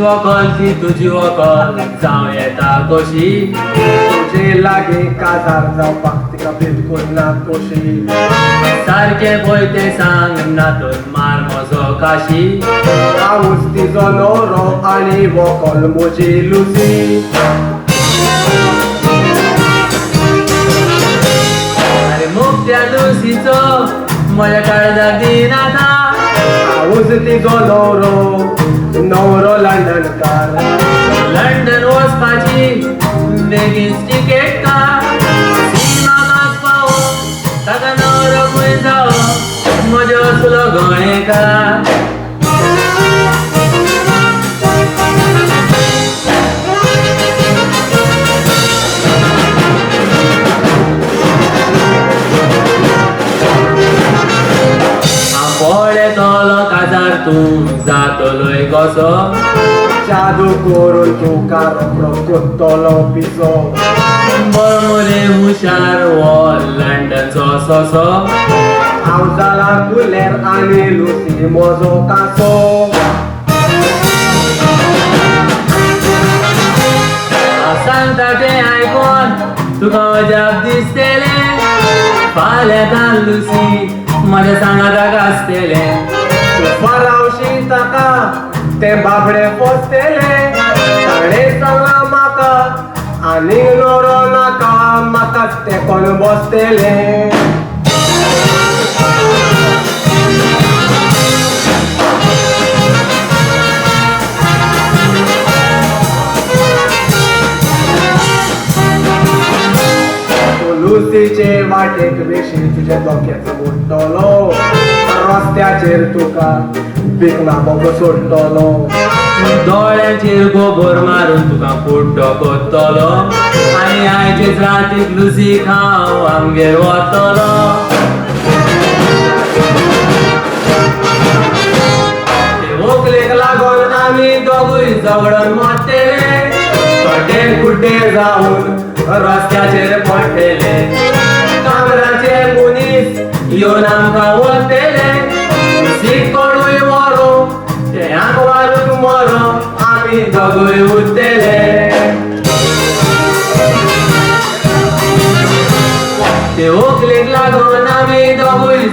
वकल ती तुझी वकल जावं येता कशी तुझे लागे काजार जावपाक तिका बिलकुल ना तोशी सारखे पळय ते सांग नातून मार म्हजो काशी हांवूच तिजो न्हवरो आनी वकल म्हजी लुसी अरे मुक्त्या लुसीचो म्हज्या काळजाक दिनाता हांवूच तिजो न्हवरो लंडनकार लंडन वचपाची बेगीन टिकेट काड सीमामाक पावोवंक ताका न्हवरो खंय जावो म्हजो असलो गोंयकार पळयतलो काजार तूं जातलोय कसो जादू करून तुका रोखडो कोत्तलो पिसो बरे हुशार वो लंडनचो सोसो हांव जाला कुलेर आनी लुसी म्हजो कासो हांव सांगता तें आयकोन तुका अजाप दिसतलें फाल्यां धान लुसी म्हज्या सांगाताक आसतलें फरावशी ताका ते बाबडे पोसतले ताणें सांगला म्हाका आनी न्हवरो नाका म्हाकाच तेकोन बसतले लुसीचे वाटेक वेशी तुझे दोक्याचो मोडटलो रस्त्याचेर तुका बिकना बोबो सोडटलो दोळ्यांचेर गोबर मारून तुका पोट्टो कोत्तलो आनी आयचेच रातीक लुसी खाव आमगेर वतलो ते व्हंकलेक लागून आमी दोगूय झगडून मरतले खड्डे खुड्डे जावन रस्त्याचेर पडटले कामराचे मनीस येवन आमकां वतले सीट कोणूय मरो तेंक मारून मरो आमी दोगूय उरतले ते व्हंकलेक लागून आमी दोगूय